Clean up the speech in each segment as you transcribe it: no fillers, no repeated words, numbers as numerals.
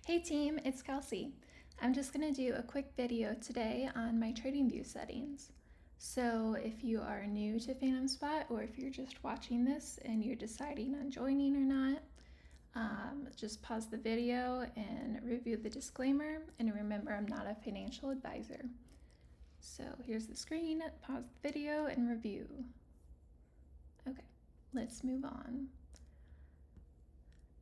Hey team, it's Kelsey. I'm just going to do a quick video today on my TradingView settings. So if you are new to PhantomSpot or if you're just watching this and you're deciding on joining or not, just pause the video and review the disclaimer, and remember I'm not a financial advisor. So here's the screen, pause the video and review. Okay, let's move on.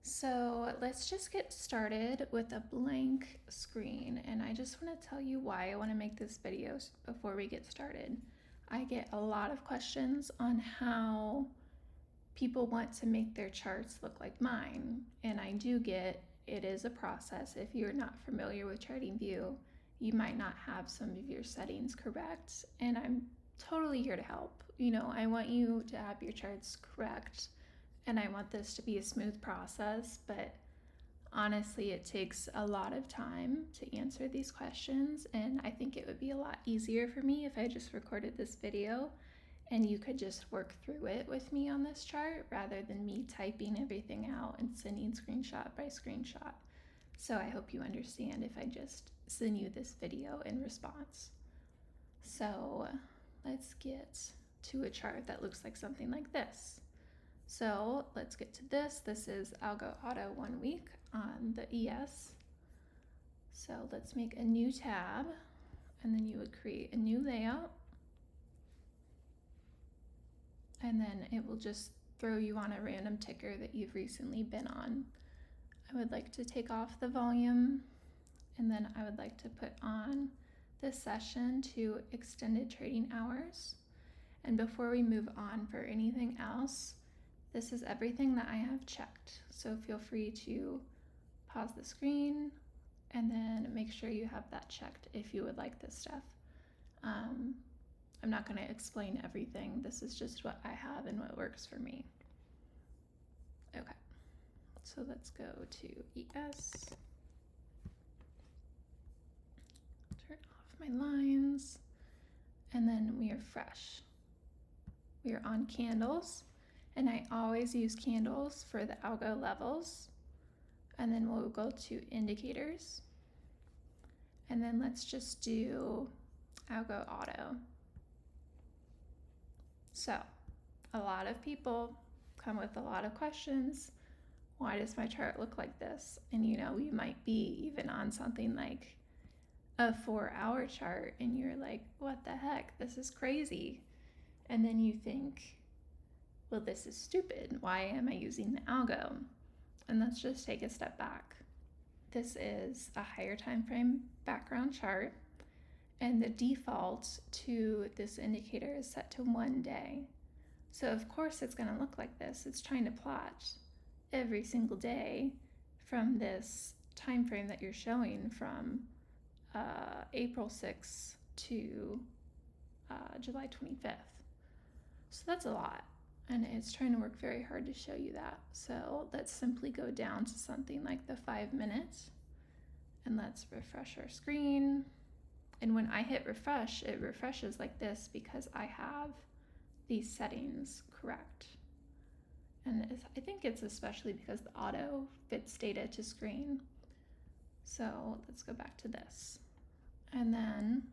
So let's just get started with a blank screen, and I just want to tell you why I want to make this video before we get started. I get a lot of questions on how people want to make their charts look like mine, and I do get it is a process. If you're not familiar with TradingView, you might not have some of your settings correct, and I'm totally here to help. I want you to have your charts correct, and I want this to be a smooth process, but honestly, it takes a lot of time to answer these questions, and I think it would be a lot easier for me if I just recorded this video and you could just work through it with me on this chart rather than me typing everything out and sending screenshot by screenshot. So I hope you understand if I just send you this video in response. So let's get to a chart that looks like something like this. So let's get to this. This is Algo Auto 1 week on the ES. So let's make a new tab, and then you would create a new layout, and then it will just throw you on a random ticker that you've recently been on. I would like to take off the volume, and then I would like to put on this session to extended trading hours. And before we move on for anything else, this is everything that I have checked. So feel free to pause the screen and then make sure you have that checked if you would like this stuff. I'm not going to explain everything. This is just what I have and what works for me. Okay, so let's go to ES. Turn off my lines, and then we are fresh. We are on candles, and I always use candles for the algo levels. And then we'll go to indicators, and then let's just do Algo Auto. So a lot of people come with a lot of questions. Why does my chart look like this? And you might be even on something like a 4-hour chart and you're like, what the heck? This is crazy. And then you think, well, this is stupid. Why am I using the algo? And let's just take a step back. This is a higher time frame background chart, and the default to this indicator is set to 1 day. So of course it's going to look like this. It's trying to plot every single day from this time frame that you're showing from April 6th to July 25th. So that's a lot, and it's trying to work very hard to show you that. So let's simply go down to something like the 5 minutes, and let's refresh our screen. And when I hit refresh, it refreshes like this because I have these settings correct. And I think it's especially because the auto fits data to screen. So let's go back to this. And then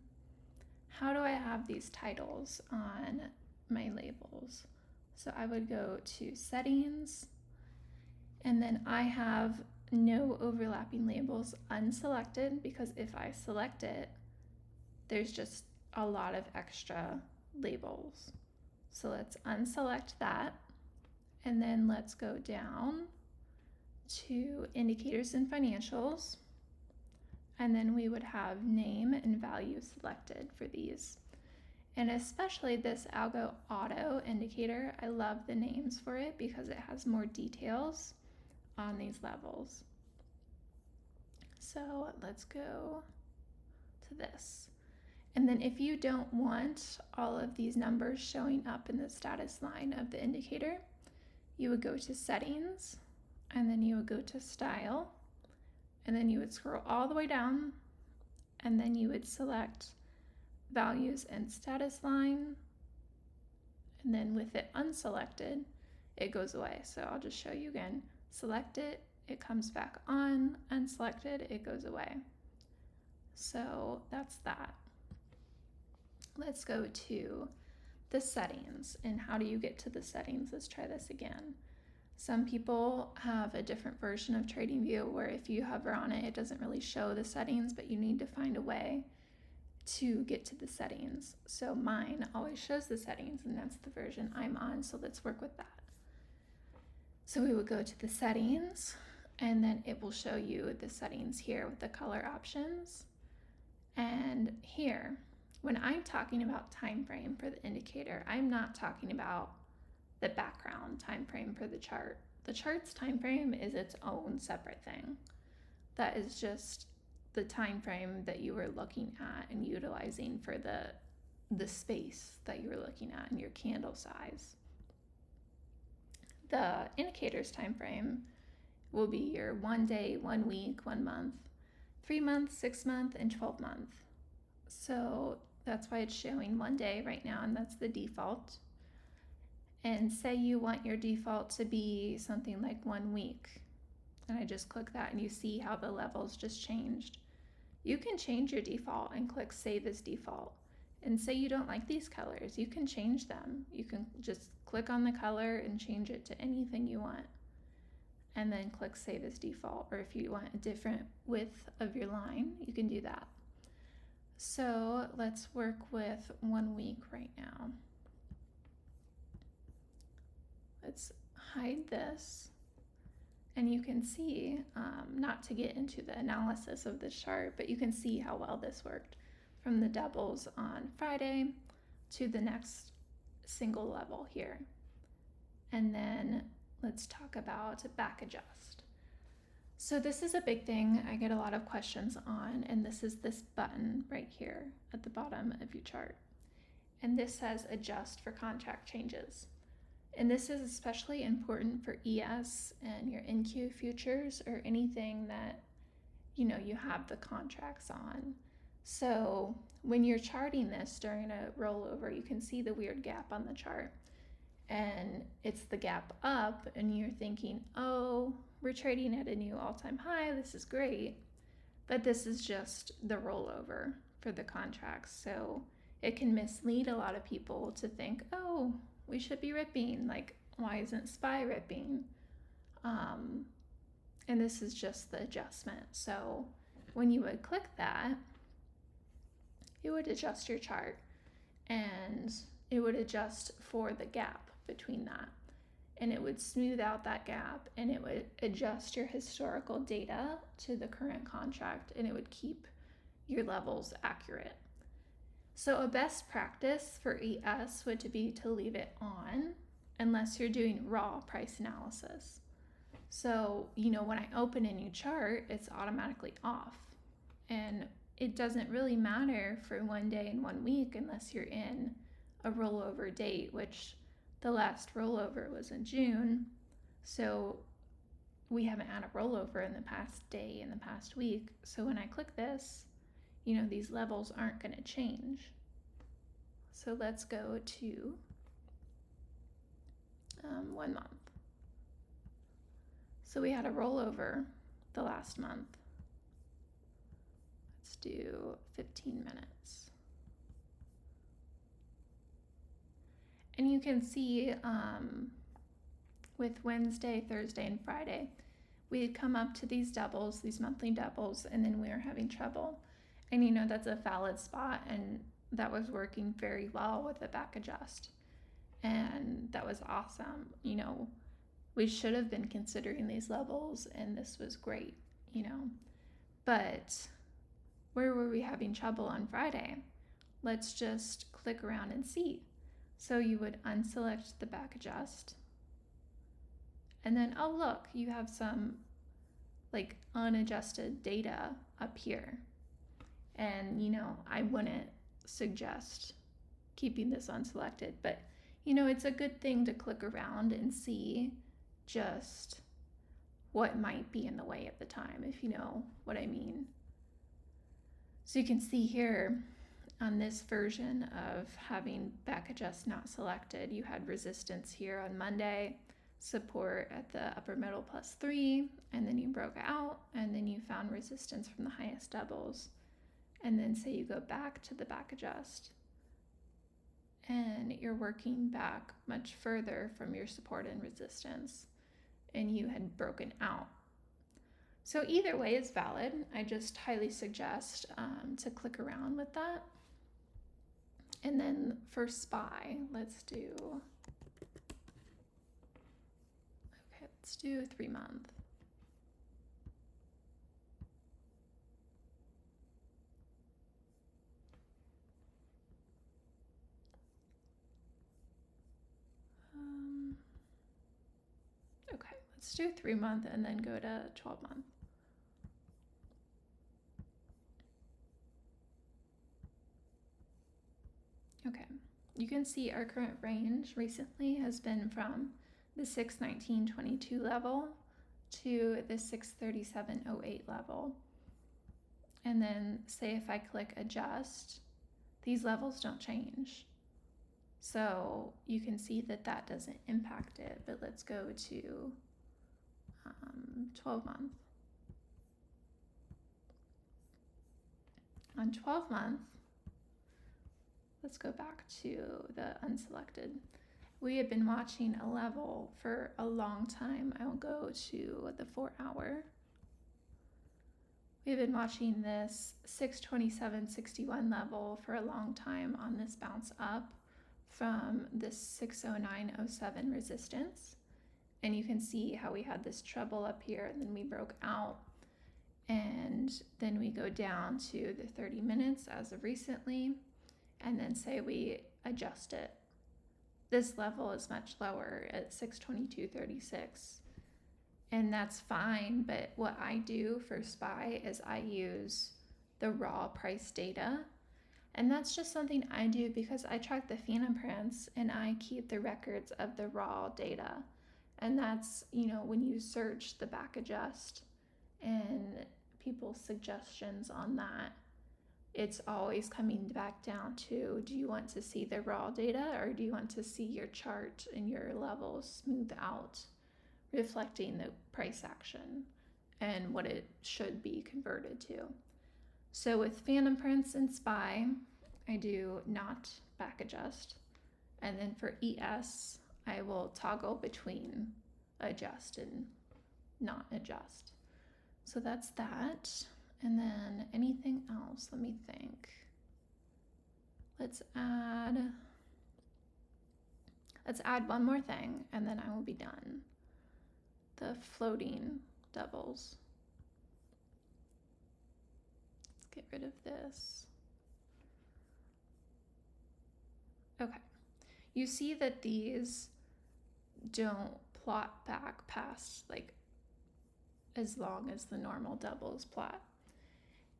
how do I have these titles on my labels? So I would go to settings, and then I have no overlapping labels unselected, because if I select it, there's just a lot of extra labels. So let's unselect that, and then let's go down to indicators and financials, and then we would have name and value selected for these. And especially this Algo Auto indicator, I love the names for it because it has more details on these levels. So let's go to this. And then if you don't want all of these numbers showing up in the status line of the indicator, you would go to settings, and then you would go to style, and then you would scroll all the way down, and then you would select values and status line, and then with it unselected, it goes away. So I'll just show you again. Select it, it comes back on, unselected, it goes away. So that's that. Let's go to the settings. And how do you get to the settings? Let's try this again. Some people have a different version of TradingView where if you hover on it, it doesn't really show the settings, but you need to find a way to get to the settings. So mine always shows the settings, and that's the version I'm on. So let's work with that. So we would go to the settings, and then it will show you the settings here with the color options. And here, when I'm talking about time frame for the indicator, I'm not talking about the background time frame for the chart. The chart's time frame is its own separate thing. That is just the time frame that you were looking at and utilizing for the space that you were looking at in your candle size. The indicator's time frame will be your 1 day, 1 week, 1 month, 3 month, 6 month, and 12 month. So that's why it's showing 1 day right now, and that's the default. And say you want your default to be something like 1 week. And I just click that and you see how the levels just changed. You can change your default and click Save as Default. And say you don't like these colors, you can change them. You can just click on the color and change it to anything you want. And then click Save as Default. Or if you want a different width of your line, you can do that. So let's work with 1 week right now. Let's hide this. And you can see, not to get into the analysis of this chart, but you can see how well this worked from the doubles on Friday to the next single level here. And then let's talk about back adjust. So this is a big thing I get a lot of questions on, and this is this button right here at the bottom of your chart. And this says adjust for contract changes. And this is especially important for ES and your NQ futures or anything that you have the contracts on. So when you're charting this during a rollover, you can see the weird gap on the chart. And it's the gap up, and you're thinking, oh, we're trading at a new all-time high, this is great. But this is just the rollover for the contracts. So it can mislead a lot of people to think, oh, we should be ripping, like why isn't SPY ripping? And this is just the adjustment. So when you would click that, it would adjust your chart and it would adjust for the gap between that, and it would smooth out that gap, and it would adjust your historical data to the current contract, and it would keep your levels accurate. So a best practice for ES would be to leave it on unless you're doing raw price analysis. So, when I open a new chart, it's automatically off. And it doesn't really matter for 1 day and 1 week unless you're in a rollover date, which the last rollover was in June. So we haven't had a rollover in the past day, in the past week. So when I click this, these levels aren't going to change. So let's go to 1 month. So we had a rollover the last month. Let's do 15 minutes. And you can see with Wednesday, Thursday, and Friday, we had come up to these doubles, these monthly doubles, and then we were having trouble. And that's a valid spot, and that was working very well with the back adjust. And that was awesome. We should have been considering these levels, and this was great, But where were we having trouble on Friday? Let's just click around and see. So you would unselect the back adjust. And then, oh, look, you have some unadjusted data up here. And, I wouldn't suggest keeping this unselected, but, it's a good thing to click around and see just what might be in the way at the time, if you know what I mean. So you can see here on this version of having back adjust not selected, you had resistance here on Monday. support at the upper middle plus 3, and then you broke out, and then you found resistance from the highest doubles. And then say you go back to the back adjust, and you're working back much further from your support and resistance, and you had broken out. So either way is valid. I just highly suggest to click around with that. And then for SPY, let's do 3-month. Okay, let's do 3-month and then go to 12-month. Okay, you can see our current range recently has been from the 619.22 level to the 637.08 level. And then say if I click adjust, these levels don't change. So you can see that that doesn't impact it, but let's go to 12-month. On 12-month, let's go back to the unselected. We have been watching a level for a long time. I will go to the 4-hour. We've been watching this 627.61 level for a long time on this bounce up from this 609.07 resistance. And you can see how we had this trouble up here, and then we broke out. And then we go down to the 30 minutes as of recently, and then say we adjust it. This level is much lower at 622.36. And that's fine, but what I do for SPY is I use the raw price data. And that's just something I do because I track the Phantom prints and I keep the records of the raw data. And that's, when you search the back adjust and people's suggestions on that, it's always coming back down to, do you want to see the raw data or do you want to see your chart and your levels smooth out, reflecting the price action and what it should be converted to? So with Phantom prints and SPY, I do not back adjust. And then for ES, I will toggle between adjust and not adjust. So that's that. And then anything else? Let me think. Let's add one more thing and then I will be done. The floating doubles. Let's get rid of this. Okay. You see that these don't plot back past as long as the normal doubles plot.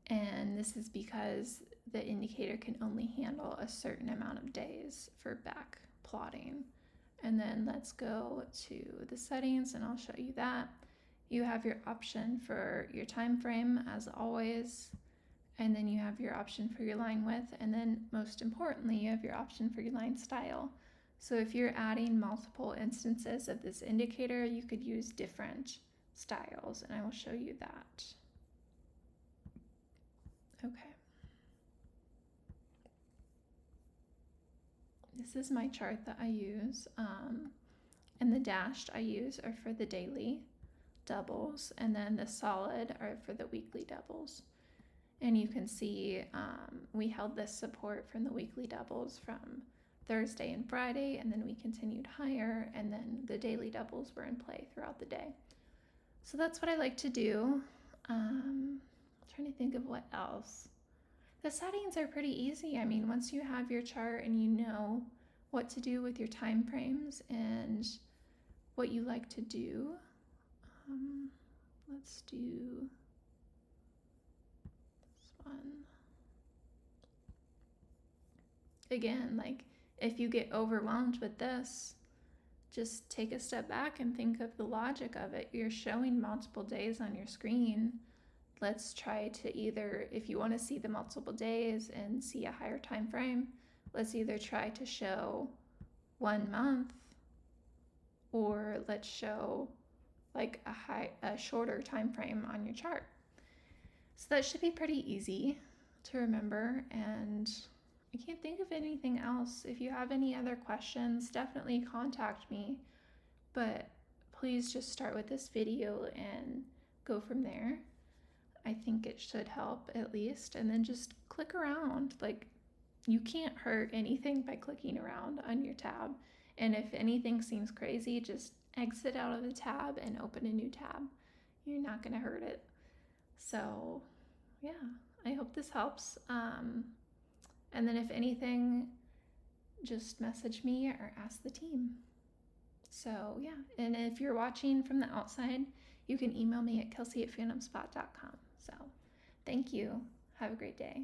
And this is because the indicator can only handle a certain amount of days for back plotting. And then let's go to the settings and I'll show you that. You have your option for your time frame as always, and then you have your option for your line width, and then most importantly, you have your option for your line style. So if you're adding multiple instances of this indicator, you could use different styles, and I will show you that. Okay. This is my chart that I use, and the dashed I use are for the daily doubles, and then the solid are for the weekly doubles. And you can see we held this support from the weekly doubles from Thursday and Friday, and then we continued higher, and then the daily doubles were in play throughout the day. So that's what I like to do. Trying to think of what else. The settings are pretty easy. I mean, once you have your chart and you know what to do with your time frames and what you like to do, let's do this one. Again, if you get overwhelmed with this, just take a step back and think of the logic of it. You're showing multiple days on your screen. Let's try to either, if you want to see the multiple days and see a higher time frame, let's either try to show 1 month or let's show like a shorter time frame on your chart. So that should be pretty easy to remember, and I can't think of anything else. If you have any other questions, definitely contact me, but please just start with this video and go from there. I think it should help at least, and then just click around. Like, you can't hurt anything by clicking around on your tab, and if anything seems crazy, just exit out of the tab and open a new tab. You're not going to hurt it. So yeah, I hope this helps. And then if anything, just message me or ask the team. So yeah, and if you're watching from the outside, you can email me at kelsey@phantomspot.com. So thank you. Have a great day.